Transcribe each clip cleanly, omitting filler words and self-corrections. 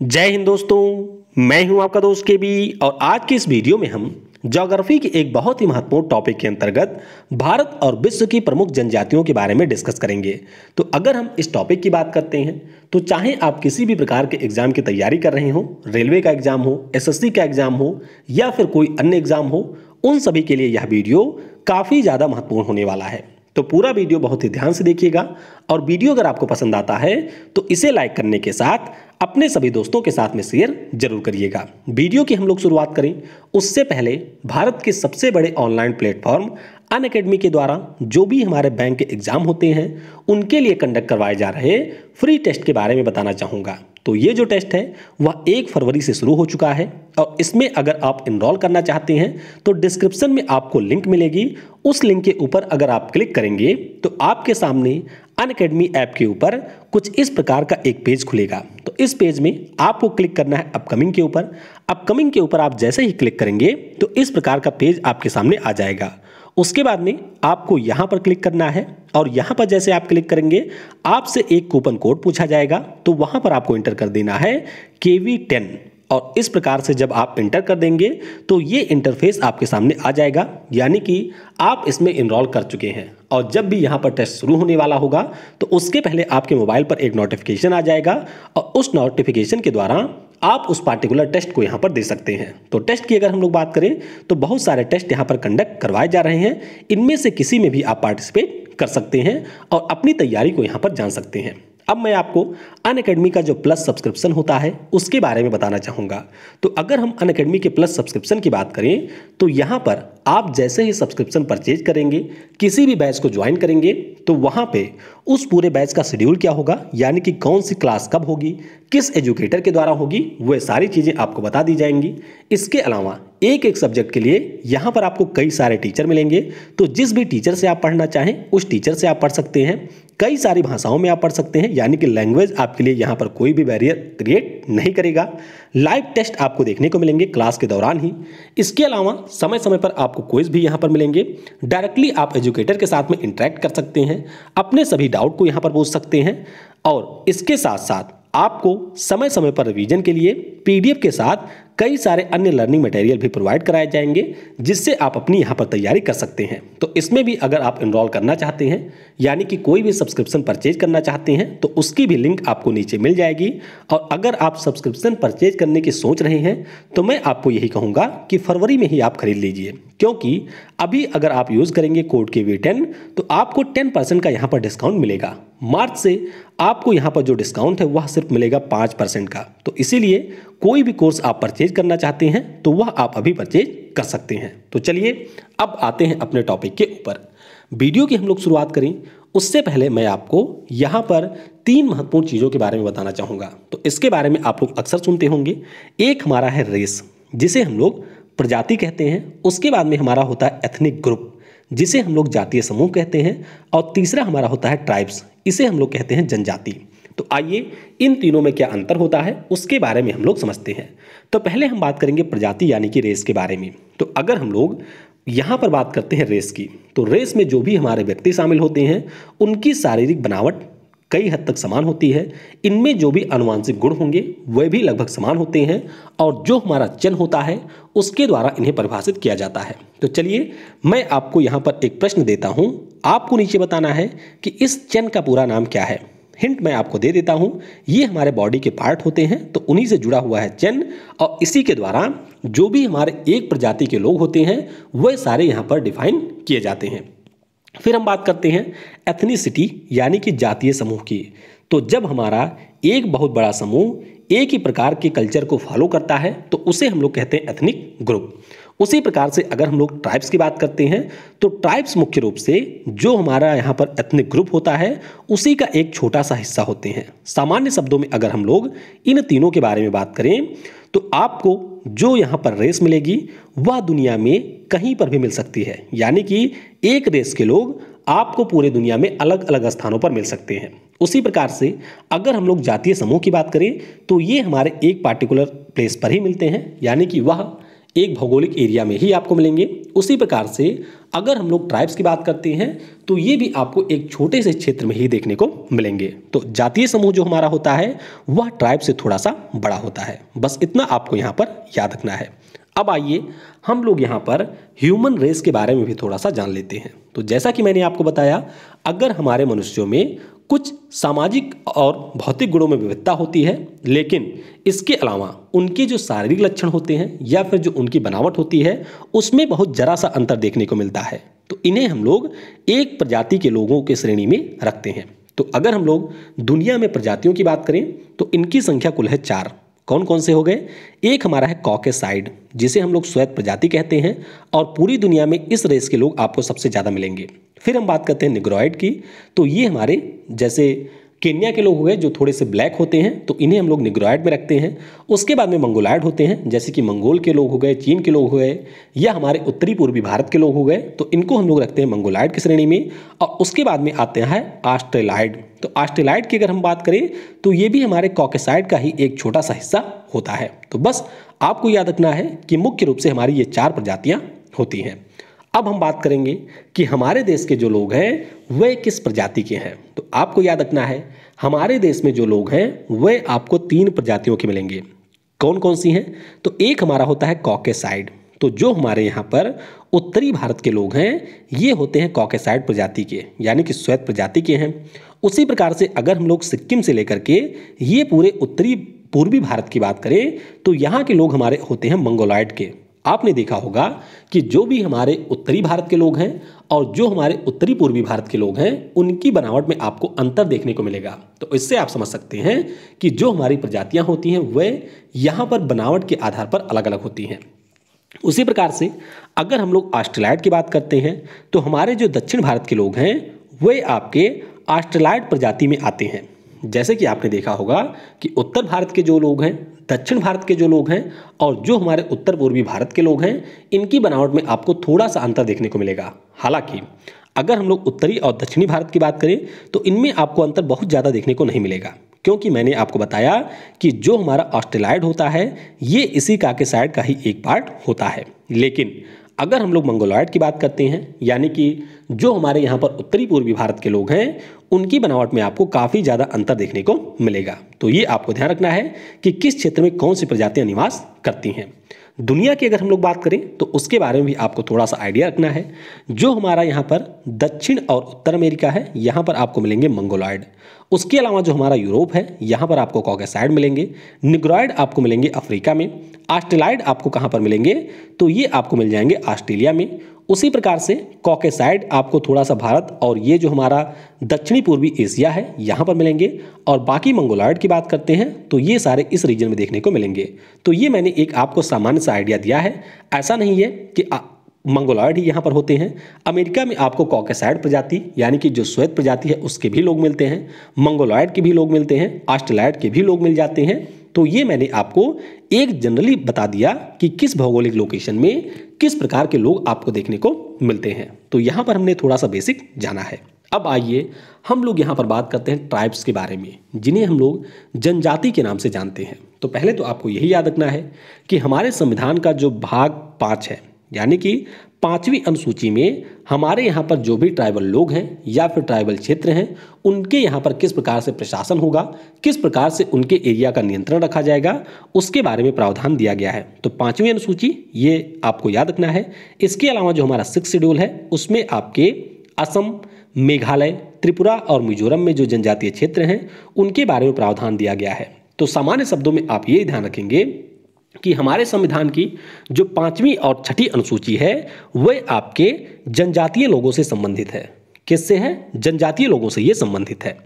जय हिंद दोस्तों, मैं हूं आपका दोस्त के बी। और आज की इस वीडियो में हम ज्योग्राफी के एक बहुत ही महत्वपूर्ण टॉपिक के अंतर्गत भारत और विश्व की प्रमुख जनजातियों के बारे में डिस्कस करेंगे। तो अगर हम इस टॉपिक की बात करते हैं तो चाहे आप किसी भी प्रकार के एग्जाम की तैयारी कर रहे हो, रेलवे का एग्जाम हो, एसएससी का एग्जाम हो या फिर कोई अन्य एग्जाम हो, उन सभी के लिए यह वीडियो काफ़ी ज़्यादा महत्वपूर्ण होने वाला है। तो पूरा वीडियो बहुत ही ध्यान से देखिएगा और वीडियो अगर आपको पसंद आता है तो इसे लाइक करने के साथ अपने सभी दोस्तों के साथ में शेयर जरूर करिएगा। वीडियो की हम लोग शुरुआत करें उससे पहले भारत के सबसे बड़े ऑनलाइन प्लेटफॉर्म अनअकैडमी के द्वारा जो भी हमारे बैंक के एग्जाम होते हैं उनके लिए कंडक्ट करवाए जा रहे फ्री टेस्ट के बारे में बताना चाहूँगा। तो ये जो टेस्ट है वह 1 फरवरी से शुरू हो चुका है और इसमें अगर आप इनरोल करना चाहते हैं तो डिस्क्रिप्शन में आपको लिंक मिलेगी। उस लिंक के ऊपर अगर आप क्लिक करेंगे तो आपके सामने अनअकैडमी ऐप के ऊपर कुछ इस प्रकार का एक पेज खुलेगा। तो इस पेज में आपको क्लिक करना है अपकमिंग के ऊपर। अपकमिंग के ऊपर आप जैसे ही क्लिक करेंगे तो इस प्रकार का पेज आपके सामने आ जाएगा। उसके बाद में आपको यहाँ पर क्लिक करना है और यहाँ पर जैसे आप क्लिक करेंगे आपसे एक कूपन कोड पूछा जाएगा। तो वहाँ पर आपको एंटर कर देना है KV10 और इस प्रकार से जब आप एंटर कर देंगे तो ये इंटरफेस आपके सामने आ जाएगा, यानी कि आप इसमें इनरोल कर चुके हैं। और जब भी यहाँ पर टेस्ट शुरू होने वाला होगा तो उसके पहले आपके मोबाइल पर एक नोटिफिकेशन आ जाएगा और उस नोटिफिकेशन के द्वारा आप उस पार्टिकुलर टेस्ट को यहाँ पर दे सकते हैं। तो टेस्ट की अगर हम लोग बात करें तो बहुत सारे टेस्ट यहाँ पर कंडक्ट करवाए जा रहे हैं। इनमें से किसी में भी आप पार्टिसिपेट कर सकते हैं और अपनी तैयारी को यहाँ पर जान सकते हैं। अब मैं आपको अनअकैडमी का जो प्लस सब्सक्रिप्शन होता है उसके बारे में बताना चाहूँगा। तो अगर हम अनअकैडमी के प्लस सब्सक्रिप्शन की बात करें तो यहाँ पर आप जैसे ही सब्सक्रिप्शन परचेज करेंगे, किसी भी बैच को ज्वाइन करेंगे तो वहाँ पे उस पूरे बैच का शेड्यूल क्या होगा, यानी कि कौन सी क्लास कब होगी, किस एजुकेटर के द्वारा होगी, वह सारी चीज़ें आपको बता दी जाएंगी। इसके अलावा एक एक सब्जेक्ट के लिए यहाँ पर आपको कई सारे टीचर मिलेंगे। तो जिस भी टीचर से आप पढ़ना चाहें उस टीचर से आप पढ़ सकते हैं। कई सारी भाषाओं में आप पढ़ सकते हैं, यानी कि लैंग्वेज आपके लिए यहाँ पर कोई भी बैरियर क्रिएट नहीं करेगा। लाइव टेस्ट आपको देखने को मिलेंगे क्लास के दौरान ही। इसके अलावा समय समय पर आपको क्विज भी यहाँ पर मिलेंगे। डायरेक्टली आप एजुकेटर के साथ में इंटरेक्ट कर सकते हैं, अपने सभी डाउट को यहाँ पर पूछ सकते हैं और इसके साथ साथ आपको समय समय पर रिवीजन के लिए PDF के साथ कई सारे अन्य लर्निंग मटेरियल भी प्रोवाइड कराए जाएंगे जिससे आप अपनी यहाँ पर तैयारी कर सकते हैं। तो इसमें भी अगर आप इनरोल करना चाहते हैं, यानी कि कोई भी सब्सक्रिप्शन परचेज करना चाहते हैं, तो उसकी भी लिंक आपको नीचे मिल जाएगी। और अगर आप सब्सक्रिप्शन परचेज करने की सोच रहे हैं तो मैं आपको यही कहूँगा कि फरवरी में ही आप खरीद लीजिए, क्योंकि अभी अगर आप यूज़ करेंगे कोड KV10 तो आपको 10% का यहाँ पर डिस्काउंट मिलेगा। मार्च से आपको यहाँ पर जो डिस्काउंट है वह सिर्फ मिलेगा 5% का। तो इसीलिए कोई भी कोर्स आप परचेज करना चाहते हैं तो वह आप अभी परचेज कर सकते हैं। तो चलिए अब आते हैं अपने टॉपिक के ऊपर। वीडियो की हम लोग शुरुआत करें उससे पहले मैं आपको यहाँ पर 3 महत्वपूर्ण चीज़ों के बारे में बताना चाहूँगा। तो इसके बारे में आप लोग अक्सर सुनते होंगे। एक हमारा है रेस, जिसे हम लोग प्रजाति कहते हैं। उसके बाद में हमारा होता है एथनिक ग्रुप, जिसे हम लोग जातीय समूह कहते हैं। और तीसरा हमारा होता है ट्राइब्स, इसे हम लोग कहते हैं जनजाति। तो आइए इन तीनों में क्या अंतर होता है उसके बारे में हम लोग समझते हैं। तो पहले हम बात करेंगे प्रजाति यानी कि रेस के बारे में। तो अगर हम लोग यहाँ पर बात करते हैं रेस की, तो रेस में जो भी हमारे व्यक्ति शामिल होते हैं उनकी शारीरिक बनावट कई हद तक समान होती है। इनमें जो भी आनुवंशिक गुण होंगे वह भी लगभग समान होते हैं और जो हमारा चिन्ह होता है उसके द्वारा इन्हें परिभाषित किया जाता है। तो चलिए मैं आपको यहाँ पर एक प्रश्न देता हूँ, आपको नीचे बताना है कि इस चिन्ह का पूरा नाम क्या है। हिंट मैं आपको दे देता हूँ, ये हमारे बॉडी के पार्ट होते हैं तो उन्हीं से जुड़ा हुआ है चिन्ह और इसी के द्वारा जो भी हमारे एक प्रजाति के लोग होते हैं वह सारे यहाँ पर डिफाइन किए जाते हैं। फिर हम बात करते हैं एथनिसिटी यानी कि जातीय समूह की। तो जब हमारा एक बहुत बड़ा समूह एक ही प्रकार के कल्चर को फॉलो करता है तो उसे हम लोग कहते हैं एथनिक ग्रुप। उसी प्रकार से अगर हम लोग ट्राइब्स की बात करते हैं तो ट्राइब्स मुख्य रूप से जो हमारा यहाँ पर एथनिक ग्रुप होता है उसी का एक छोटा सा हिस्सा होते हैं। सामान्य शब्दों में अगर हम लोग इन तीनों के बारे में बात करें तो आपको जो यहाँ पर रेस मिलेगी वह दुनिया में कहीं पर भी मिल सकती है, यानी कि एक रेस के लोग आपको पूरे दुनिया में अलग अलग स्थानों पर मिल सकते हैं। उसी प्रकार से अगर हम लोग जातीय समूह की बात करें तो ये हमारे एक पार्टिकुलर प्लेस पर ही मिलते हैं, यानी कि वह एक भौगोलिक एरिया में ही आपको मिलेंगे। उसी प्रकार से अगर हम लोग ट्राइब्स की बात करते हैं तो ये भी आपको एक छोटे से क्षेत्र में ही देखने को मिलेंगे। तो जातीय समूह जो हमारा होता है वह ट्राइब से थोड़ा सा बड़ा होता है, बस इतना आपको यहाँ पर याद रखना है। अब आइए हम लोग यहाँ पर ह्यूमन रेस के बारे में भी थोड़ा सा जान लेते हैं। तो जैसा कि मैंने आपको बताया, अगर हमारे मनुष्यों में कुछ सामाजिक और भौतिक गुणों में विविधता होती है, लेकिन इसके अलावा उनके जो शारीरिक लक्षण होते हैं या फिर जो उनकी बनावट होती है उसमें बहुत जरा सा अंतर देखने को मिलता है, तो इन्हें हम लोग एक प्रजाति के लोगों के श्रेणी में रखते हैं। तो अगर हम लोग दुनिया में प्रजातियों की बात करें तो इनकी संख्या कुल है 4। कौन कौन से हो गए? एक हमारा है कॉकेसाइड, जिसे हम लोग श्वेत प्रजाति कहते हैं, और पूरी दुनिया में इस रेस के लोग आपको सबसे ज़्यादा मिलेंगे। फिर हम बात करते हैं निग्रोइड की, तो ये हमारे जैसे केन्या के लोग हो गए जो थोड़े से ब्लैक होते हैं, तो इन्हें हम लोग निग्रोइड में रखते हैं। उसके बाद में मंगोलाइड होते हैं, जैसे कि मंगोल के लोग हो गए, चीन के लोग हो गए, या हमारे उत्तरी पूर्वी भारत के लोग हो गए, तो इनको हम लोग रखते हैं मंगोलाइड की श्रेणी में। और उसके बाद में आते हैं ऑस्ट्रेलाइड। तो ऑस्ट्रेलाइड की अगर हम बात करें तो ये भी हमारे कॉकेसाइड का ही एक छोटा सा हिस्सा होता है। तो बस आपको याद रखना है कि मुख्य रूप से हमारी ये 4 प्रजातियां होती हैं। अब हम बात करेंगे कि हमारे देश के जो लोग हैं वे किस प्रजाति के हैं। तो आपको याद रखना है हमारे देश में जो लोग हैं वे आपको 3 प्रजातियों के मिलेंगे। कौन कौन सी हैं? तो एक हमारा होता है कॉकेसाइड। तो जो हमारे यहाँ पर उत्तरी भारत के लोग हैं ये होते हैं कॉकेसाइड प्रजाति के, यानी कि श्वेत प्रजाति के हैं। उसी प्रकार से अगर हम लोग सिक्किम से लेकर के ये पूरे उत्तरी पूर्वी भारत की बात करें तो यहाँ के लोग हमारे होते हैं मंगोलाइड के। आपने देखा होगा कि जो भी हमारे उत्तरी भारत के लोग हैं और जो हमारे उत्तरी पूर्वी भारत के लोग हैं उनकी बनावट में आपको अंतर देखने को मिलेगा। तो इससे आप समझ सकते हैं कि जो हमारी प्रजातियां होती हैं वे यहाँ पर बनावट के आधार पर अलग अलग होती हैं। उसी प्रकार से अगर हम लोग ऑस्ट्रेलाइड की बात करते हैं तो हमारे जो दक्षिण भारत के लोग हैं वे आपके ऑस्ट्रेलाइड प्रजाति में आते हैं। जैसे कि आपने देखा होगा कि उत्तर भारत के जो लोग हैं, दक्षिण भारत के जो लोग हैं और जो हमारे उत्तर पूर्वी भारत के लोग हैं इनकी बनावट में आपको थोड़ा सा अंतर देखने को मिलेगा। हालांकि अगर हम लोग उत्तरी और दक्षिणी भारत की बात करें तो इनमें आपको अंतर बहुत ज़्यादा देखने को नहीं मिलेगा, क्योंकि मैंने आपको बताया कि जो हमारा ऑस्ट्रेलाइड होता है ये इसी कॉकेसाइड का ही एक पार्ट होता है। लेकिन अगर हम लोग मंगोलाइड की बात करते हैं, यानी कि जो हमारे यहाँ पर उत्तरी पूर्वी भारत के लोग हैं उनकी बनावट में आपको काफ़ी ज़्यादा अंतर देखने को मिलेगा। तो ये आपको ध्यान रखना है कि किस क्षेत्र में कौन सी प्रजातियां निवास करती हैं। दुनिया की अगर हम लोग बात करें तो उसके बारे में भी आपको थोड़ा सा आइडिया रखना है। जो हमारा यहाँ पर दक्षिण और उत्तर अमेरिका है यहाँ पर आपको मिलेंगे मंगोलाइड। उसके अलावा जो हमारा यूरोप है यहाँ पर आपको कॉकेसाइड मिलेंगे। निग्रोइड आपको मिलेंगे अफ्रीका में। ऑस्ट्रेलाइड आपको कहाँ पर मिलेंगे? तो ये आपको मिल जाएंगे ऑस्ट्रेलिया में। उसी प्रकार से कॉकेसाइड आपको थोड़ा सा भारत और ये जो हमारा दक्षिणी पूर्वी एशिया है यहाँ पर मिलेंगे। और बाकी मंगोलाइड की बात करते हैं तो ये सारे इस रीजन में देखने को मिलेंगे। तो ये मैंने एक आपको सामान्य सा आइडिया दिया है। ऐसा नहीं है कि मंगोलाइड ही यहाँ पर होते हैं। अमेरिका में आपको कॉकेसाइड प्रजाति यानी कि जो श्वेत प्रजाति है उसके भी लोग मिलते हैं, मंगोलाइड के भी लोग मिलते हैं, ऑस्ट्रेलाइड के भी लोग मिल जाते हैं। तो ये मैंने आपको एक जनरली बता दिया कि किस भौगोलिक लोकेशन में किस प्रकार के लोग आपको देखने को मिलते हैं। तो यहाँ पर हमने थोड़ा सा बेसिक जाना है। अब आइए हम लोग यहाँ पर बात करते हैं ट्राइब्स के बारे में, जिन्हें हम लोग जनजाति के नाम से जानते हैं। तो पहले तो आपको यही याद रखना है कि हमारे संविधान का जो भाग 5 है, यानी कि 5वीं अनुसूची में हमारे यहाँ पर जो भी ट्राइबल लोग हैं या फिर ट्राइबल क्षेत्र हैं उनके यहाँ पर किस प्रकार से प्रशासन होगा, किस प्रकार से उनके एरिया का नियंत्रण रखा जाएगा, उसके बारे में प्रावधान दिया गया है। तो 5वीं अनुसूची ये आपको याद रखना है। इसके अलावा जो हमारा 6th शेड्यूल है उसमें आपके असम, मेघालय, त्रिपुरा और मिजोरम में जो जनजातीय क्षेत्र हैं उनके बारे में प्रावधान दिया गया है। तो सामान्य शब्दों में आप ये ध्यान रखेंगे कि हमारे संविधान की जो 5वीं और 6ठी अनुसूची है वह आपके जनजातीय लोगों से संबंधित है। किससे है? जनजातीय लोगों से ये संबंधित है।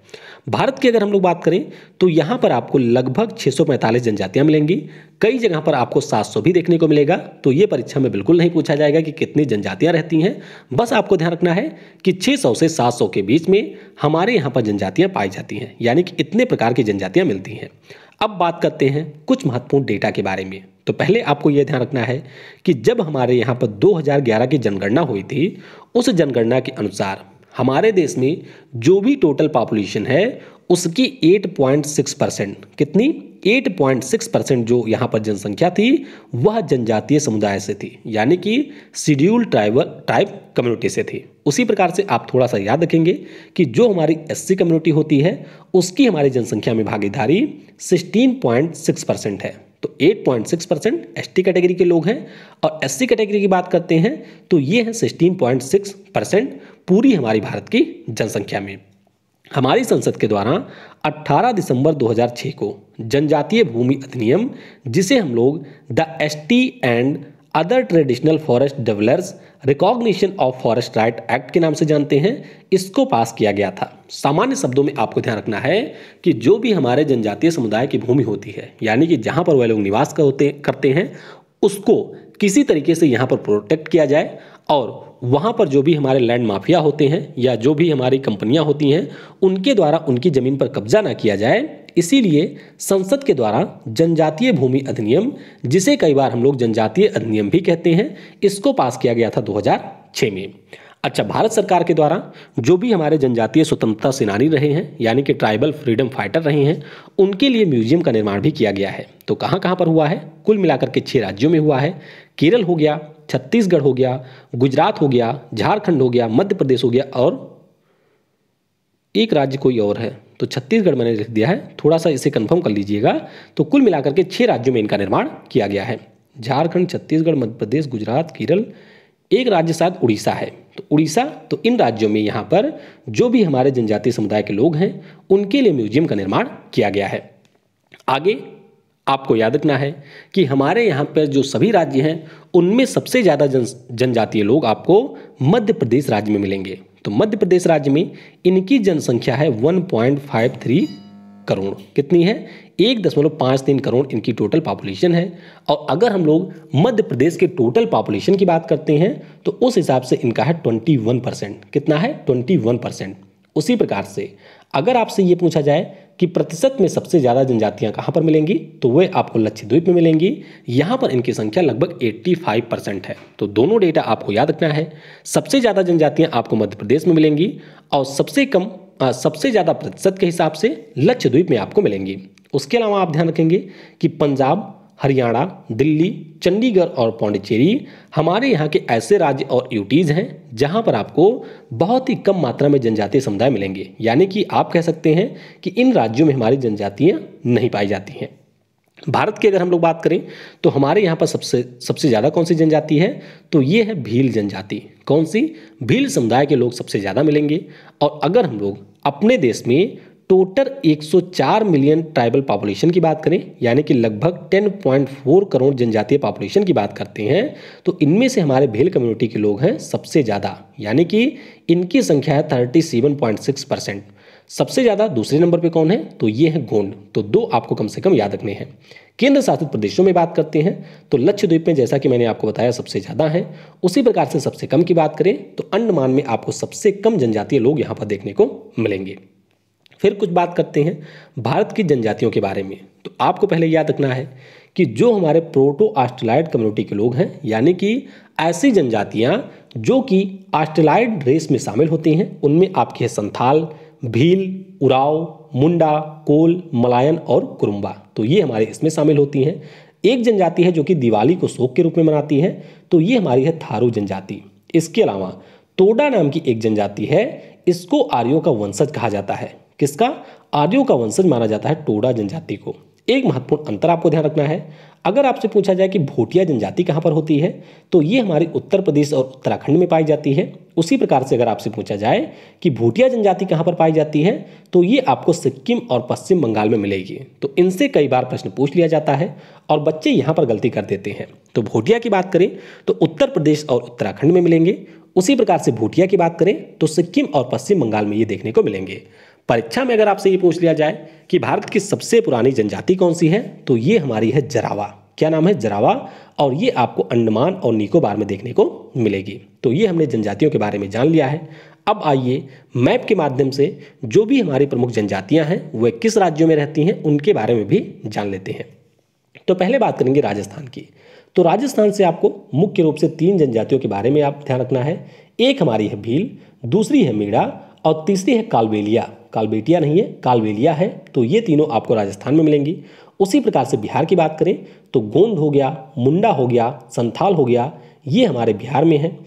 भारत की अगर हम लोग बात करें तो यहाँ पर आपको लगभग 645 जनजातियाँ मिलेंगी। कई जगह पर आपको 700 भी देखने को मिलेगा। तो ये परीक्षा में बिल्कुल नहीं पूछा जाएगा कि कितनी जनजातियाँ रहती हैं। बस आपको ध्यान रखना है कि 600 से 700 के बीच में हमारे यहाँ पर जनजातियाँ पाई जाती हैं, यानी कि इतने प्रकार की जनजातियाँ मिलती हैं। अब बात करते हैं कुछ महत्वपूर्ण डेटा के बारे में। तो पहले आपको यह ध्यान रखना है कि जब हमारे यहाँ पर 2011 की जनगणना हुई थी उस जनगणना के अनुसार हमारे देश में जो भी टोटल पॉपुलेशन है उसकी 8.6%, कितनी 8.6% जो यहाँ पर जनसंख्या थी वह जनजातीय समुदाय से थी, यानी कि शेड्यूल ट्राइब कम्युनिटी से थी। उसी प्रकार से आप थोड़ा सा याद रखेंगे कि जो हमारी एससी कम्युनिटी होती है उसकी हमारी जनसंख्या में भागीदारी 16.6% है। तो 8.6% एसटी कैटेगरी के लोग हैं और एससी कैटेगरी की बात करते हैं तो ये है 16.6% पूरी हमारी भारत की जनसंख्या में। हमारी संसद के द्वारा 18 दिसंबर 2006 को जनजातीय भूमि अधिनियम, जिसे हम लोग the ST and other traditional forest developers recognition of forest right act के नाम से जानते हैं, इसको पास किया गया था। सामान्य शब्दों में आपको ध्यान रखना है कि जो भी हमारे जनजातीय समुदाय की भूमि होती है, यानी कि जहां पर वह लोग निवास करते हैं, उसको किसी तरीके से यहाँ पर प्रोटेक्ट किया जाए और वहाँ पर जो भी हमारे लैंड माफिया होते हैं या जो भी हमारी कंपनियां होती हैं उनके द्वारा उनकी ज़मीन पर कब्जा ना किया जाए। इसीलिए संसद के द्वारा जनजातीय भूमि अधिनियम, जिसे कई बार हम लोग जनजातीय अधिनियम भी कहते हैं, इसको पास किया गया था 2006 में। अच्छा, भारत सरकार के द्वारा जो भी हमारे जनजातीय स्वतंत्रता सेनानी रहे हैं, यानी कि ट्राइबल फ्रीडम फाइटर रहे हैं, उनके लिए म्यूजियम का निर्माण भी किया गया है। तो कहाँ कहाँ पर हुआ है? कुल मिलाकर के 6 राज्यों में हुआ है। केरल हो गया, छत्तीसगढ़ हो गया, गुजरात हो गया, झारखंड हो गया, मध्य प्रदेश हो गया और एक राज्य कोई और है, तो छत्तीसगढ़ मैंने लिख दिया है, थोड़ा सा इसे कंफर्म कर लीजिएगा। तो कुल मिलाकर के 6 राज्यों में इनका निर्माण किया गया है। झारखंड, छत्तीसगढ़, मध्य प्रदेश, गुजरात, केरल, एक राज्य शायद उड़ीसा है। तो उड़ीसा, तो इन राज्यों में यहाँ पर जो भी हमारे जनजातीय समुदाय के लोग हैं उनके लिए म्यूजियम का निर्माण किया गया है। आगे आपको याद रखना है कि हमारे यहाँ पर जो सभी राज्य हैं उनमें सबसे ज़्यादा जनजातीय लोग आपको मध्य प्रदेश राज्य में मिलेंगे। तो मध्य प्रदेश राज्य में इनकी जनसंख्या है 1.53 करोड़। कितनी है? 1.53 करोड़ इनकी टोटल पॉपुलेशन है। और अगर हम लोग मध्य प्रदेश के टोटल पॉपुलेशन की बात करते हैं तो उस हिसाब से इनका है 21%। कितना है? 21%। उसी प्रकार से अगर आपसे ये पूछा जाए कि प्रतिशत में सबसे ज़्यादा जनजातियां कहाँ पर मिलेंगी, तो वे आपको लक्षद्वीप में मिलेंगी। यहाँ पर इनकी संख्या लगभग 85% है। तो दोनों डेटा आपको याद रखना है। सबसे ज़्यादा जनजातियां आपको मध्य प्रदेश में मिलेंगी और सबसे ज़्यादा प्रतिशत के हिसाब से लक्षद्वीप में आपको मिलेंगी। उसके अलावा आप ध्यान रखेंगे कि पंजाब, हरियाणा, दिल्ली, चंडीगढ़ और पौंडीचेरी हमारे यहाँ के ऐसे राज्य और यूटीज़ हैं जहाँ पर आपको बहुत ही कम मात्रा में जनजातीय समुदाय मिलेंगे। यानी कि आप कह सकते हैं कि इन राज्यों में हमारी जनजातियाँ नहीं पाई जाती हैं। भारत की अगर हम लोग बात करें तो हमारे यहाँ पर सबसे ज़्यादा कौन सी जनजाति है, तो ये है भील जनजाति। कौन सी? भील समुदाय के लोग सबसे ज़्यादा मिलेंगे। और अगर हम लोग अपने देश में टोटल 104 मिलियन ट्राइबल पॉपुलेशन की बात करें, यानी कि लगभग 10.4 करोड़ जनजातीय पॉपुलेशन की बात करते हैं, तो इनमें से हमारे भील कम्युनिटी के लोग हैं सबसे ज़्यादा, यानी कि इनकी संख्या है 37.6%। सबसे ज़्यादा दूसरे नंबर पे कौन है, तो ये है गोंड। तो 2 आपको कम से कम याद रखने हैं। केंद्र शासित प्रदेशों में बात करते हैं तो लक्षद्वीप में, जैसा कि मैंने आपको बताया, सबसे ज़्यादा है। उसी प्रकार से सबसे कम की बात करें तो अंडमान में आपको सबसे कम जनजातीय लोग यहाँ पर देखने को मिलेंगे। फिर कुछ बात करते हैं भारत की जनजातियों के बारे में। तो आपको पहले याद रखना है कि जो हमारे प्रोटो ऑस्ट्रेलाइड कम्युनिटी के लोग हैं, यानी कि ऐसी जनजातियां जो कि ऑस्ट्रेलाइड रेस में शामिल होती हैं, उनमें आपके है संथाल, भील, उराव, मुंडा, कोल, मलायन और कुरुम्बा। तो ये हमारे इसमें शामिल होती हैं। एक जनजाति है जो कि दिवाली को शोक के रूप में मनाती है, तो ये हमारी है थारू जनजाति। इसके अलावा टोडा नाम की एक जनजाति है, इसको आर्यों का वंशज कहा जाता है। किसका? आर्यों का वंशज माना जाता है टोडा जनजाति को। एक महत्वपूर्ण अंतर आपको ध्यान रखना है। अगर आपसे पूछा जाए कि भोटिया जनजाति कहाँ पर होती है, तो ये हमारे उत्तर प्रदेश और उत्तराखंड में पाई जाती है। उसी प्रकार से अगर आपसे पूछा जाए कि भोटिया जनजाति कहाँ पर पाई जाती है, तो ये आपको सिक्किम और पश्चिम बंगाल में मिलेगी। तो इनसे कई बार प्रश्न पूछ लिया जाता है और बच्चे यहाँ पर गलती कर देते हैं। तो भोटिया की बात करें तो उत्तर प्रदेश और उत्तराखंड में मिलेंगे। उसी प्रकार से भोटिया की बात करें तो सिक्किम और पश्चिम बंगाल में ये देखने को मिलेंगे। परीक्षा में अगर आपसे ये पूछ लिया जाए कि भारत की सबसे पुरानी जनजाति कौन सी है, तो ये हमारी है जरावा। क्या नाम है? जरावा। और ये आपको अंडमान और निकोबार में देखने को मिलेगी। तो ये हमने जनजातियों के बारे में जान लिया है। अब आइए मैप के माध्यम से जो भी हमारी प्रमुख जनजातियां हैं वह किस राज्यों में रहती हैं उनके बारे में भी जान लेते हैं। तो पहले बात करेंगे राजस्थान की। तो राजस्थान से आपको मुख्य रूप से 3 जनजातियों के बारे में आप ध्यान रखना है। एक हमारी है भील, दूसरी है मीणा और तीसरी है कालबेलिया। कालबेटिया नहीं है, कालबेलिया है। तो ये तीनों आपको राजस्थान में मिलेंगी। उसी प्रकार से बिहार की बात करें तो गोंड हो गया, मुंडा हो गया, संथाल हो गया, ये हमारे बिहार में है।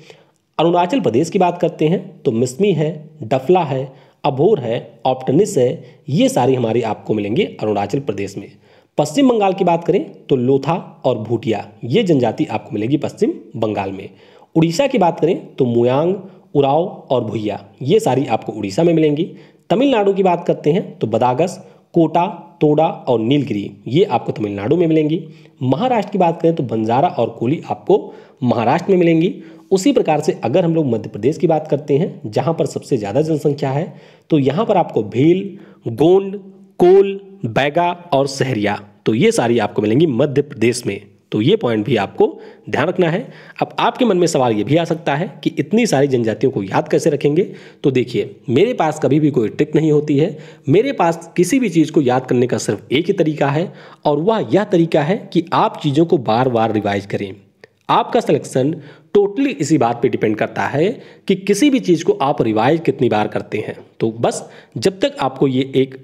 अरुणाचल प्रदेश की बात करते हैं तो मिसमी है, डफला है, अभोर है, ऑप्टनिस है, ये सारी हमारी आपको मिलेंगे अरुणाचल प्रदेश में। पश्चिम बंगाल की बात करें तो लोथा और भूटिया, ये जनजाति आपको मिलेगी पश्चिम बंगाल में। उड़ीसा की बात करें तो मुयांग, उराव और भुइया, ये सारी आपको उड़ीसा में मिलेंगी। तमिलनाडु की बात करते हैं तो बदागस, कोटा, तोडा और नीलगिरी, ये आपको तमिलनाडु में मिलेंगी। महाराष्ट्र की बात करें तो बंजारा और कोली आपको महाराष्ट्र में मिलेंगी। उसी प्रकार से अगर हम लोग मध्य प्रदेश की बात करते हैं जहां पर सबसे ज़्यादा जनसंख्या है तो यहाँ पर आपको भील, गोंड, कोल, बैगा और सहरिया, तो ये सारी आपको मिलेंगी मध्य प्रदेश में। तो ये पॉइंट भी आपको ध्यान रखना है। अब आपके मन में सवाल ये भी आ सकता है कि इतनी सारी जनजातियों को याद कैसे रखेंगे। तो देखिए, मेरे पास कभी भी कोई ट्रिक नहीं होती है। मेरे पास किसी भी चीज़ को याद करने का सिर्फ एक ही तरीका है और वह यह तरीका है कि आप चीज़ों को बार बार रिवाइज करें। आपका सिलेक्शन टोटली इसी बात पे डिपेंड करता है कि किसी भी चीज़ को आप रिवाइज कितनी बार करते हैं। तो बस जब तक आपको ये एक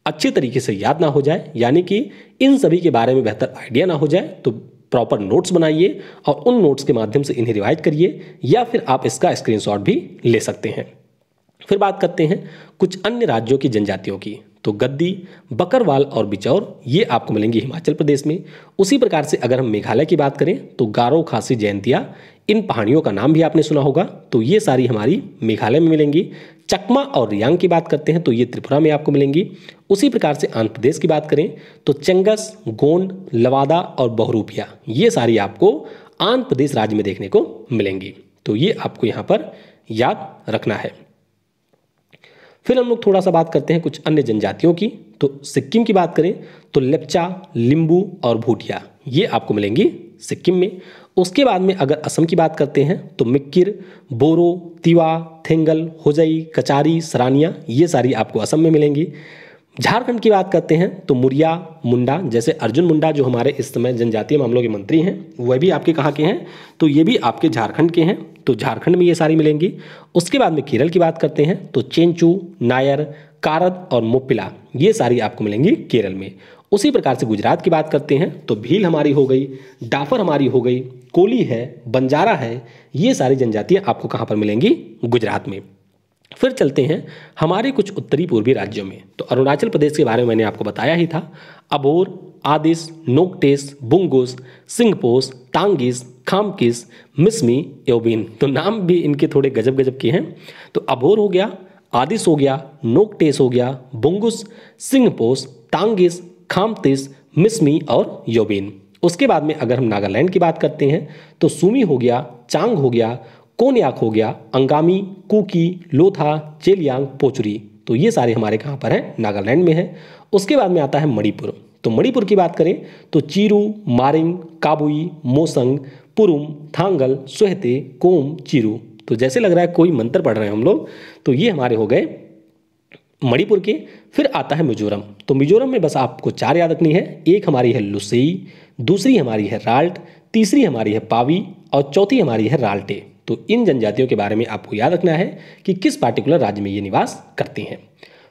अच्छे तरीके से याद ना हो जाए, यानी कि इन सभी के बारे में बेहतर आइडिया ना हो जाए, तो प्रॉपर नोट्स बनाइए और उन नोट्स के माध्यम से इन्हें रिवाइज करिए, या फिर आप इसका स्क्रीनशॉट भी ले सकते हैं। फिर बात करते हैं कुछ अन्य राज्यों की जनजातियों की। तो गद्दी, बकरवाल और बिचौर, ये आपको मिलेंगी हिमाचल प्रदेश में। उसी प्रकार से अगर हम मेघालय की बात करें तो गारो, खासी, जयंतिया, इन पहाड़ियों का नाम भी आपने सुना होगा, तो ये सारी हमारी मेघालय में मिलेंगी। चकमा और रियांग की बात करते हैं तो ये त्रिपुरा में आपको मिलेंगी। उसी प्रकार से आंध्र प्रदेश की बात करें तो चंगस, गोंड, लवादा और बहुरूपिया, ये सारी आपको आंध्र प्रदेश राज्य में देखने को मिलेंगी। तो ये आपको यहाँ पर याद रखना है। फिर हम लोग थोड़ा सा बात करते हैं कुछ अन्य जनजातियों की। तो सिक्किम की बात करें तो लेप्चा, लिंबू और भूटिया, ये आपको मिलेंगी सिक्किम में। उसके बाद में अगर असम की बात करते हैं तो मिक्किर, बोरो, तिवा, थेंगल, होजई, कचारी, सरानिया, ये सारी आपको असम में मिलेंगी। झारखंड की बात करते हैं तो मुरिया, मुंडा, जैसे अर्जुन मुंडा जो हमारे इस समय जनजातीय मामलों के मंत्री हैं, वह भी आपके कहाँ के हैं, तो ये भी आपके झारखंड के हैं। तो झारखंड में ये सारी मिलेंगी। उसके बाद में केरल की बात करते हैं तो चेंचू, नायर, कारद और मोपिला, ये सारी आपको मिलेंगी केरल में। उसी प्रकार से गुजरात की बात करते हैं तो भील हमारी हो गई, डाफर हमारी हो गई, कोली है, बंजारा है, ये सारी जनजातियाँ आपको कहाँ पर मिलेंगी, गुजरात में। फिर चलते हैं हमारे कुछ उत्तरी पूर्वी राज्यों में। तो अरुणाचल प्रदेश के बारे में मैंने आपको बताया ही था। अबोर, आदिस, नोक्टेस, बुंगुस, सिंगपोस, टांगिस, खामकिस, मिसमी, योबिन, तो नाम भी इनके थोड़े गजब गजब के हैं। तो अबोर हो गया, आदिस हो गया, नोक्टेस हो गया, बुंगुस, सिंगपोस, टांगिस, खामतिस, मिसमी और योबिन। उसके बाद में अगर हम नागालैंड की बात करते हैं तो सुमी हो गया, चांग हो गया, कोन्याक हो गया, अंगामी, कुकी, लोथा, चेलियांग, पोचुरी, तो ये सारे हमारे कहाँ पर हैं, नागालैंड में है। उसके बाद में आता है मणिपुर। तो मणिपुर की बात करें तो चीरू, मारिंग, काबुई, मोसंग, पुरुम, थांगल, सोहते, कोम, चीरू, तो जैसे लग रहा है कोई मंत्र पढ़ रहे हैं हम लोग। तो ये हमारे हो गए मणिपुर के। फिर आता है मिजोरम। तो मिजोरम में बस आपको 4 याद रखनी है। एक हमारी है लुसेई, दूसरी हमारी है राल्ट, तीसरी हमारी है पावी और चौथी हमारी है राल्टे। तो इन जनजातियों के बारे में आपको याद रखना है कि किस पार्टिकुलर राज्य में ये निवास करती हैं।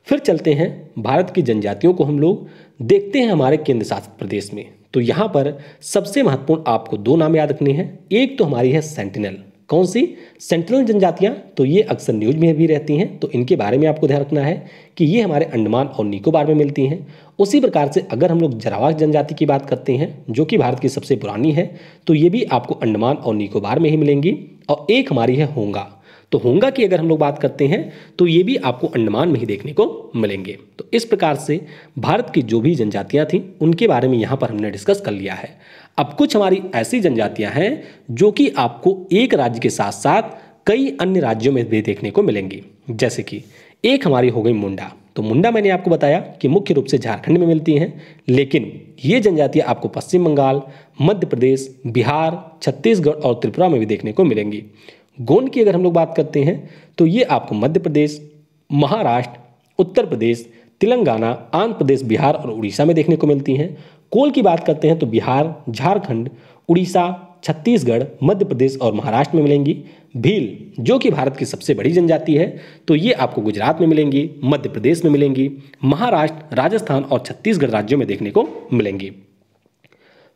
फिर चलते हैं भारत की जनजातियों को हम लोग देखते हैं हमारे केंद्र शासित प्रदेश में। तो यहाँ पर सबसे महत्वपूर्ण आपको 2 नाम याद रखने हैं। एक तो हमारी है सेंटिनल। कौन सी? सेंट्रल जनजातियाँ, तो ये अक्सर न्यूज में भी रहती हैं, तो इनके बारे में आपको ध्यान रखना है कि ये हमारे अंडमान और निकोबार में मिलती हैं। उसी प्रकार से अगर हम लोग जरावाक जनजाति की बात करते हैं जो कि भारत की सबसे पुरानी है, तो ये भी आपको अंडमान और निकोबार में ही मिलेंगी। और एक हमारी है होंगा। तो होंगा की अगर हम लोग बात करते हैं तो ये भी आपको अंडमान में ही देखने को मिलेंगे। तो इस प्रकार से भारत की जो भी जनजातियाँ थीं उनके बारे में यहाँ पर हमने डिस्कस कर लिया है। अब कुछ हमारी ऐसी जनजातियाँ हैं जो कि आपको एक राज्य के साथ साथ कई अन्य राज्यों में भी देखने को मिलेंगी। जैसे कि एक हमारी हो गई मुंडा। तो मुंडा मैंने आपको बताया कि मुख्य रूप से झारखंड में मिलती हैं, लेकिन ये जनजातियाँ आपको पश्चिम बंगाल, मध्य प्रदेश, बिहार, छत्तीसगढ़ और त्रिपुरा में भी देखने को मिलेंगी। गोंड की अगर हम लोग बात करते हैं तो ये आपको मध्य प्रदेश, महाराष्ट्र, उत्तर प्रदेश, तेलंगाना, आंध्र प्रदेश, बिहार और उड़ीसा में देखने को मिलती हैं। कोल की बात करते हैं तो बिहार, झारखंड, उड़ीसा, छत्तीसगढ़, मध्य प्रदेश और महाराष्ट्र में मिलेंगी। भील जो कि भारत की सबसे बड़ी जनजाति है, तो ये आपको गुजरात में मिलेंगी, मध्य प्रदेश में मिलेंगी, महाराष्ट्र, राजस्थान और छत्तीसगढ़ राज्यों में देखने को मिलेंगी।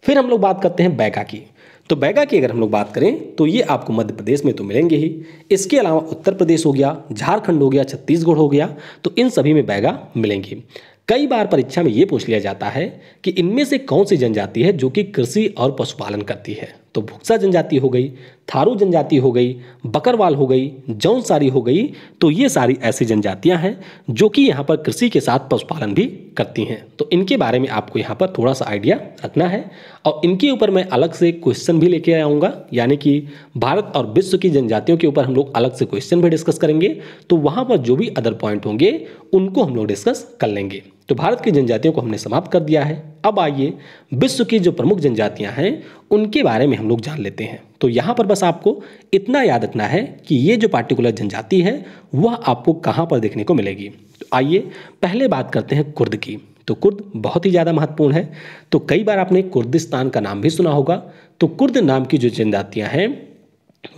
फिर हम लोग बात करते हैं बैगा की। तो बैगा की अगर हम लोग बात करें तो ये आपको मध्य प्रदेश में तो मिलेंगे ही, इसके अलावा उत्तर प्रदेश हो गया, झारखंड हो गया, छत्तीसगढ़ हो गया, तो इन सभी में बैगा मिलेंगी। कई बार परीक्षा में ये पूछ लिया जाता है कि इनमें से कौन सी जनजाति है जो कि कृषि और पशुपालन करती है। तो भुक्सा जनजाति हो गई, थारू जनजाति हो गई, बकरवाल हो गई, जौनसारी हो गई, तो ये सारी ऐसी जनजातियां हैं जो कि यहाँ पर कृषि के साथ पशुपालन भी करती हैं। तो इनके बारे में आपको यहाँ पर थोड़ा सा आइडिया रखना है और इनके ऊपर मैं अलग से क्वेश्चन भी लेके आऊँगा, यानी कि भारत और विश्व की जनजातियों के ऊपर हम लोग अलग से क्वेश्चन भी डिस्कस करेंगे। तो वहाँ पर जो भी अदर पॉइंट होंगे उनको हम लोग डिस्कस कर लेंगे। तो भारत की जनजातियों को हमने समाप्त कर दिया है। अब आइए विश्व की जो प्रमुख जनजातियां हैं उनके बारे में हम लोग जान लेते हैं। तो यहाँ पर बस आपको इतना याद रखना है कि ये जो पार्टिकुलर जनजाति है वह आपको कहाँ पर देखने को मिलेगी। तो आइए पहले बात करते हैं कुर्द की। तो कुर्द बहुत ही ज़्यादा महत्वपूर्ण है। तो कई बार आपने कुर्दिस्तान का नाम भी सुना होगा। तो कुर्द नाम की जो जनजातियाँ हैं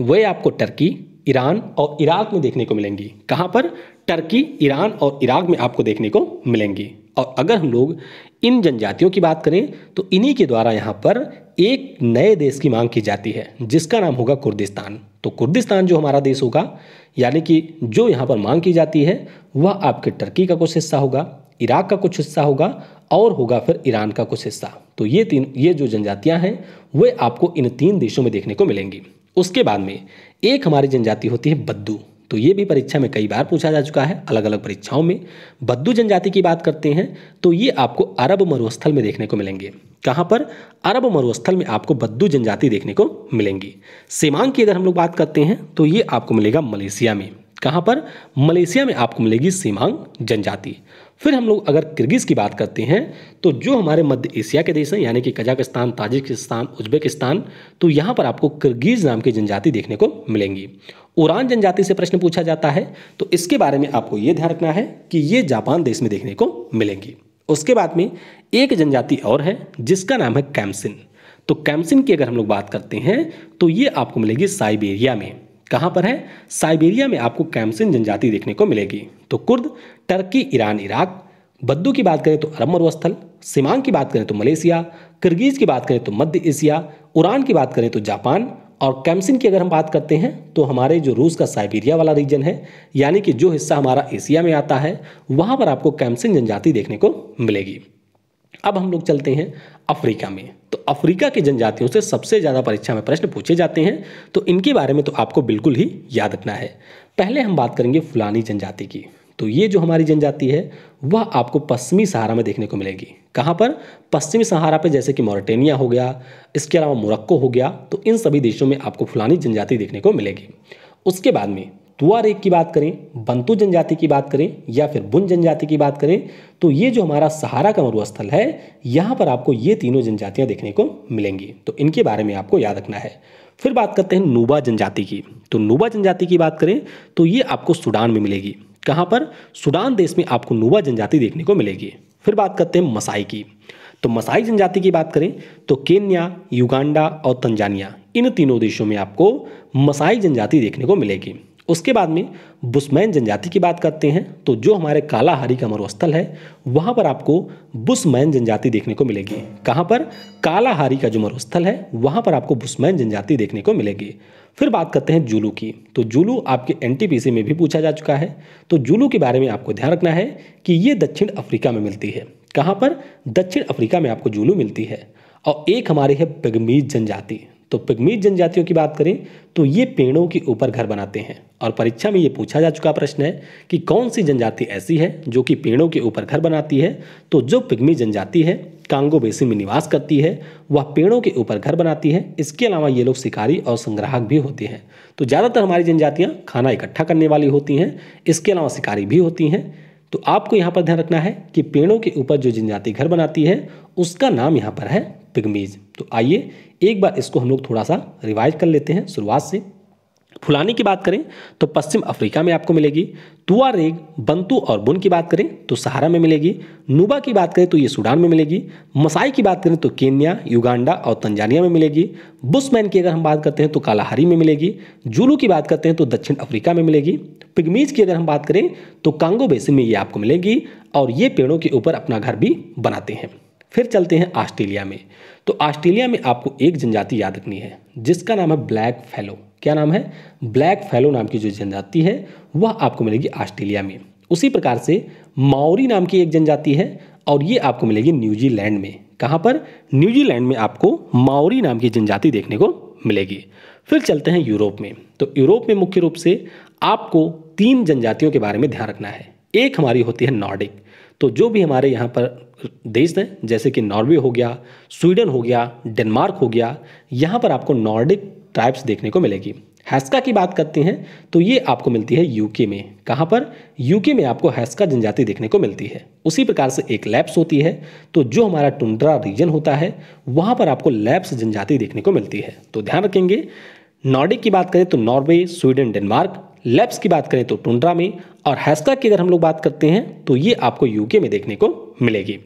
वह आपको टर्की, ईरान और इराक में देखने को मिलेंगी। कहाँ पर? टर्की, ईरान और इराक में आपको देखने को मिलेंगी। और अगर हम लोग इन जनजातियों की बात करें तो इन्हीं के द्वारा यहाँ पर एक नए देश की मांग की जाती है जिसका नाम होगा कुर्दिस्तान। तो कुर्दिस्तान जो हमारा देश होगा, यानी कि जो यहाँ पर मांग की जाती है वह आपके टर्की का कुछ हिस्सा होगा, इराक का कुछ हिस्सा होगा और होगा फिर ईरान का कुछ हिस्सा। तो ये जो जनजातियाँ हैं वे आपको इन 3 देशों में देखने को मिलेंगी। उसके बाद में एक हमारी जनजाति होती है बद्दू। तो ये भी परीक्षा में कई बार पूछा जा चुका है, अलग अलग परीक्षाओं में। बद्दू जनजाति की बात करते हैं तो ये आपको अरब मरुस्थल में देखने को मिलेंगे। कहाँ पर? अरब मरुस्थल में आपको बद्दू जनजाति देखने को मिलेंगी। सेमांग की अगर हम लोग बात करते हैं तो ये आपको मिलेगा मलेशिया में। कहाँ पर? मलेशिया में आपको मिलेगी सेमांग जनजाति। फिर हम लोग अगर किर्गिज़ की बात करते हैं तो जो हमारे मध्य एशिया के देश हैं, यानी कि कजाकिस्तान, ताजिकिस्तान, उज्बेकिस्तान, तो यहाँ पर आपको किर्गिज़ नाम की जनजाति देखने को मिलेंगी। उरान जनजाति से प्रश्न पूछा जाता है तो इसके बारे में आपको ये ध्यान रखना है कि ये जापान देश में देखने को मिलेंगी। उसके बाद में एक जनजाति और है जिसका नाम है कैम्सिन। तो कैम्सिन की अगर हम लोग बात करते हैं तो ये आपको मिलेगी साइबेरिया में। कहाँ पर है? साइबेरिया में आपको कैम्सिन जनजाति देखने को मिलेगी। तो कुर्द, टर्की, ईरान, इराक। बद्दू की बात करें तो अरब मरुस्थल, सेमांग की बात करें तो मलेशिया, किर्गिज़ की बात करें तो मध्य एशिया, उरान की बात करें तो जापान और कैम्सिन की अगर हम बात करते हैं तो हमारे जो रूस का साइबेरिया वाला रीजन है, यानी कि जो हिस्सा हमारा एशिया में आता है, वहाँ पर आपको कैम्सिन जनजाति देखने को मिलेगी। अब हम लोग चलते हैं अफ्रीका में। तो अफ्रीका की जनजातियों से सबसे ज़्यादा परीक्षा में प्रश्न पूछे जाते हैं, तो इनके बारे में तो आपको बिल्कुल ही याद रखना है। पहले हम बात करेंगे फुलानी जनजाति की। तो ये जो हमारी जनजाति है वह आपको पश्चिमी सहारा में देखने को मिलेगी। कहाँ पर? पश्चिमी सहारा पे, जैसे कि मॉरिटेनिया हो गया, इसके अलावा मोरक्को हो गया, तो इन सभी देशों में आपको फुलानी जनजाति देखने को मिलेगी। उसके बाद में तुआरेग की बात करें, बंतू जनजाति की बात करें या फिर बुन जनजाति की बात करें, तो ये जो हमारा सहारा का मरुस्थल है यहाँ पर आपको ये तीनों जनजातियाँ देखने को मिलेंगी। तो इनके बारे में आपको याद रखना है। फिर बात करते हैं नुबा जनजाति की। तो नुबा जनजाति की बात करें तो ये आपको सूडान में मिलेगी। कहाँ पर? सूडान देश में आपको नुबा जनजाति देखने को मिलेगी। फिर बात करते हैं मसाई की। तो मसाई जनजाति की बात करें तो केन्या, युगांडा और तंजानिया, इन तीनों देशों में आपको मसाई जनजाति देखने को मिलेगी। उसके बाद में बुशमैन जनजाति की बात करते हैं तो जो हमारे कालाहारी का मरुस्थल है वहाँ पर आपको बुशमैन जनजाति देखने को मिलेगी। कहाँ पर? कालाहारी का जो मरुस्थल है वहाँ पर आपको बुशमैन जनजाति देखने को मिलेगी। फिर बात करते हैं जुलू की। तो जुलू आपके एनटीपीसी में भी पूछा जा चुका है। तो जुलू के बारे में आपको ध्यान रखना है कि ये दक्षिण अफ्रीका में मिलती है। कहाँ पर? दक्षिण अफ्रीका में आपको जुलू मिलती है। और एक हमारी है पिग्मीज जनजाति। तो पिग्मीज जनजातियों की बात करें तो ये पेड़ों के ऊपर घर बनाते हैं और परीक्षा में ये पूछा जा चुका प्रश्न है कि कौन सी जनजाति ऐसी है जो कि पेड़ों के ऊपर घर बनाती है। तो जो पिग्मी जनजाति है कांगो बेसिन में निवास करती है, वह पेड़ों के ऊपर घर बनाती है। इसके अलावा ये लोग शिकारी और संग्राहक भी होते हैं। तो ज़्यादातर हमारी जनजातियाँ खाना इकट्ठा करने वाली होती हैं, इसके अलावा शिकारी भी होती हैं। तो आपको यहाँ पर ध्यान रखना है कि पेड़ों के ऊपर जो जनजाति घर बनाती है उसका नाम यहाँ पर है पिग्मीज। तो आइए एक बार इसको हम लोग थोड़ा सा रिवाइज कर लेते हैं शुरुआत से। फुलानी की बात करें तो पश्चिम अफ्रीका में आपको मिलेगी। तुआरेग, बंतू और बुन की बात करें तो सहारा में मिलेगी। नुबा की बात करें तो ये सूडान में मिलेगी। मसाई की बात करें तो केन्या, युगांडा और तंजानिया में मिलेगी। बुशमैन की अगर हम बात करते हैं तो कालाहारी में मिलेगी। जुलू की बात करते हैं तो दक्षिण अफ्रीका में मिलेगी। पिग्मीज की अगर हम बात करें तो कांगो बेसिन में ये आपको मिलेगी और ये पेड़ों के ऊपर अपना घर भी बनाते हैं। फिर चलते हैं ऑस्ट्रेलिया में। तो ऑस्ट्रेलिया में आपको एक जनजाति याद रखनी है जिसका नाम है ब्लैक फैलो। क्या नाम है? ब्लैक फैलो नाम की जो जनजाति है वह आपको मिलेगी ऑस्ट्रेलिया में। उसी प्रकार से माओरी नाम की एक जनजाति है और ये आपको मिलेगी न्यूजीलैंड में। कहाँ पर? न्यूजीलैंड में आपको माओरी नाम की जनजाति देखने को मिलेगी। फिर चलते हैं यूरोप में। तो यूरोप में मुख्य रूप से आपको 3 जनजातियों के बारे में ध्यान रखना है। एक हमारी होती है नॉर्डिक। तो जो भी हमारे यहाँ पर देश हैं जैसे कि नॉर्वे हो गया, स्वीडन हो गया, डेनमार्क हो गया, यहाँ पर आपको नॉर्डिक ट्राइब्स देखने को मिलेगी। हैस्का की बात करते हैं तो ये आपको मिलती है यूके में। कहाँ पर? यूके में आपको हैस्का जनजाति देखने को मिलती है। उसी प्रकार से एक लैप्स होती है। तो जो हमारा टुंड्रा रीजन होता है वहाँ पर आपको लैप्स जनजाति देखने को मिलती है। तो ध्यान रखेंगे, नॉर्डिक की बात करें तो नॉर्वे, स्वीडन, डेनमार्क। लैप्स की बात करें तो टुंड्रा में। और हैस्का की अगर हम लोग बात करते हैं तो ये आपको यूके में देखने को मिलेगी।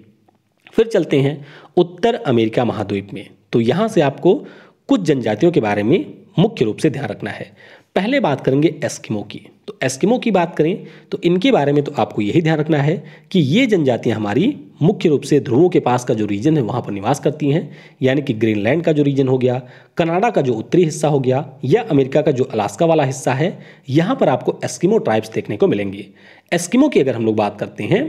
फिर चलते हैं उत्तर अमेरिका महाद्वीप में। तो यहाँ से आपको कुछ जनजातियों के बारे में मुख्य रूप से ध्यान रखना है। पहले बात करेंगे एस्किमो की। तो एस्किमो की बात करें तो इनके बारे में तो आपको यही ध्यान रखना है कि ये जनजातियां हमारी मुख्य रूप से ध्रुवों के पास का जो रीजन है वहाँ पर निवास करती हैं, यानी कि ग्रीनलैंड का जो रीजन हो गया, कनाडा का जो उत्तरी हिस्सा हो गया, या अमेरिका का जो अलास्का वाला हिस्सा है, यहाँ पर आपको एस्किमो ट्राइब्स देखने को मिलेंगे। एस्किमो की अगर हम लोग बात करते हैं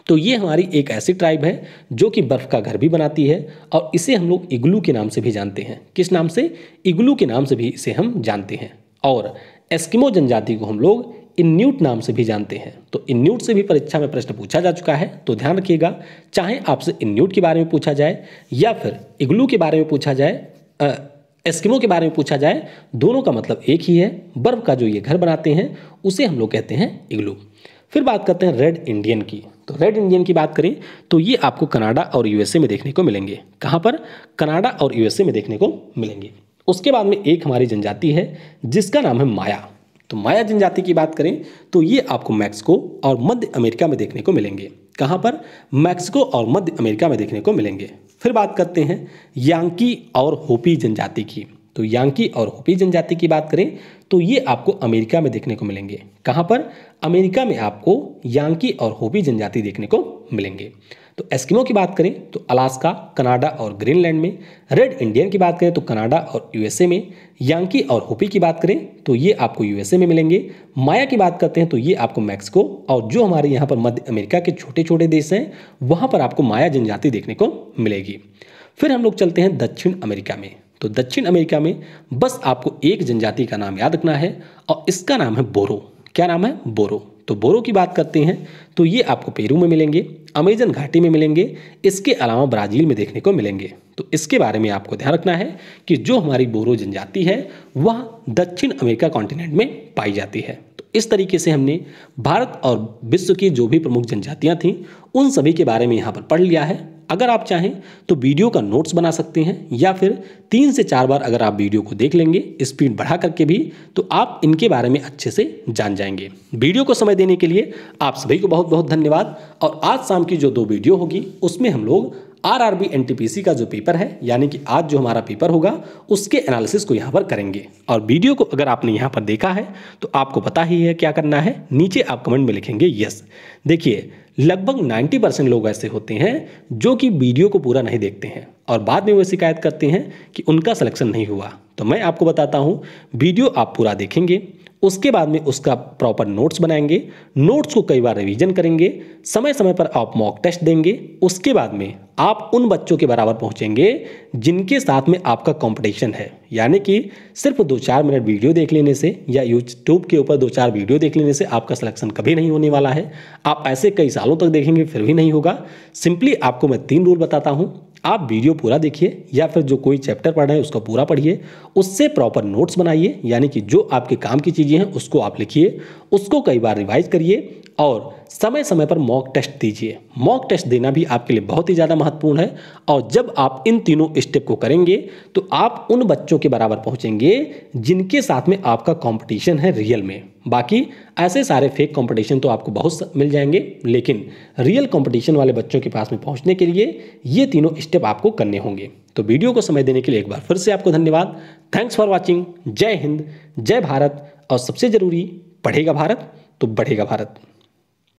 तो ये हमारी एक ऐसी ट्राइब है जो कि बर्फ का घर भी बनाती है और इसे हम लोग इग्लू के नाम से भी जानते हैं। किस नाम से? इग्लू के नाम से भी इसे हम जानते हैं। और एस्किमो जनजाति को हम लोग इन्यूट नाम से भी जानते हैं। तो इन्यूट से भी परीक्षा में प्रश्न पूछा जा चुका है, तो ध्यान रखिएगा, चाहे आपसे इन्यूट के बारे में पूछा जाए या फिर इग्लू के बारे में पूछा जाए, एस्किमो के बारे में पूछा जाए, दोनों का मतलब एक ही है। बर्फ का जो ये घर बनाते हैं उसे हम लोग कहते हैं इग्लू। फिर बात करते हैं रेड इंडियन की। तो रेड इंडियन की बात करें तो ये आपको कनाडा और यूएसए में देखने को मिलेंगे। कहाँ पर? कनाडा और यूएसए में देखने को मिलेंगे। उसके बाद में एक हमारी जनजाति है जिसका नाम है माया। तो माया जनजाति की बात करें तो ये आपको मैक्सिको और मध्य अमेरिका में देखने को मिलेंगे। कहाँ पर? मैक्सिको और मध्य अमेरिका में देखने को मिलेंगे। फिर बात करते हैं यांकी और होपी जनजाति की। तो यांकी और होपी जनजाति की बात करें तो ये आपको अमेरिका में देखने को मिलेंगे। कहाँ पर? अमेरिका में आपको यांकी और होपी जनजाति देखने को मिलेंगे। तो एस्किमो की बात करें तो अलास्का, कनाडा और ग्रीनलैंड में। रेड इंडियन की बात करें तो कनाडा और यूएसए में। यांकी और होपी की बात करें तो ये आपको यूएसए में मिलेंगे। माया की बात करते हैं तो ये आपको मैक्सिको और जो हमारे यहाँ पर मध्य अमेरिका के छोटे छोटे देश हैं वहाँ पर आपको माया जनजाति देखने को मिलेगी। फिर हम लोग चलते हैं दक्षिण अमेरिका में। तो दक्षिण अमेरिका में बस आपको एक जनजाति का नाम याद रखना है और इसका नाम है बोरो। क्या नाम है? बोरो। तो बोरो की बात करते हैं तो ये आपको पेरू में मिलेंगे, अमेजन घाटी में मिलेंगे, इसके अलावा ब्राज़ील में देखने को मिलेंगे। तो इसके बारे में आपको ध्यान रखना है कि जो हमारी बोरो जनजाति है वह दक्षिण अमेरिका कॉन्टिनेंट में पाई जाती है। तो इस तरीके से हमने भारत और विश्व की जो भी प्रमुख जनजातियाँ थीं उन सभी के बारे में यहाँ पर पढ़ लिया है। अगर आप चाहें तो वीडियो का नोट्स बना सकते हैं या फिर 3 से 4 बार अगर आप वीडियो को देख लेंगे स्पीड बढ़ा करके भी तो आप इनके बारे में अच्छे से जान जाएंगे। वीडियो को समय देने के लिए आप सभी को बहुत बहुत धन्यवाद। और आज शाम की जो 2 वीडियो होगी उसमें हम लोग आरआरबी एनटीपीसी का जो पेपर है यानी कि आज जो हमारा पेपर होगा उसके एनालिसिस को यहाँ पर करेंगे। और वीडियो को अगर आपने यहाँ पर देखा है तो आपको पता ही है क्या करना है, नीचे आप कमेंट में लिखेंगे यस। देखिए लगभग 90% लोग ऐसे होते हैं जो कि वीडियो को पूरा नहीं देखते हैं और बाद में वो शिकायत करते हैं कि उनका सिलेक्शन नहीं हुआ। तो मैं आपको बताता हूँ, वीडियो आप पूरा देखेंगे, उसके बाद में उसका प्रॉपर नोट्स बनाएंगे, नोट्स को कई बार रिवीजन करेंगे, समय समय पर आप मॉक टेस्ट देंगे, उसके बाद में आप उन बच्चों के बराबर पहुंचेंगे जिनके साथ में आपका कंपटीशन है। यानी कि सिर्फ 2-4 मिनट वीडियो देख लेने से या यूट्यूब के ऊपर 2-4 वीडियो देख लेने से आपका सिलेक्शन कभी नहीं होने वाला है। आप ऐसे कई सालों तक देखेंगे फिर भी नहीं होगा। सिंपली आपको मैं 3 रूल बताता हूँ, आप वीडियो पूरा देखिए या फिर जो कोई चैप्टर पढ़ रहे हैं उसका पूरा पढ़िए, उससे प्रॉपर नोट्स बनाइए, यानी कि जो आपके काम की चीज़ें हैं उसको आप लिखिए, उसको कई बार रिवाइज करिए और समय समय पर मॉक टेस्ट दीजिए। मॉक टेस्ट देना भी आपके लिए बहुत ही ज़्यादा महत्वपूर्ण है और जब आप इन तीनों स्टेप को करेंगे तो आप उन बच्चों के बराबर पहुंचेंगे जिनके साथ में आपका कंपटीशन है रियल में। बाकी ऐसे सारे फेक कंपटीशन तो आपको बहुत मिल जाएंगे, लेकिन रियल कंपटीशन वाले बच्चों के पास में पहुंचने के लिए ये तीनों स्टेप आपको करने होंगे। तो वीडियो को समय देने के लिए एक बार फिर से आपको धन्यवाद। Thanks for watching. जय हिंद, जय भारत और सबसे जरूरी, पढ़ेगा भारत तो बढ़ेगा भारत।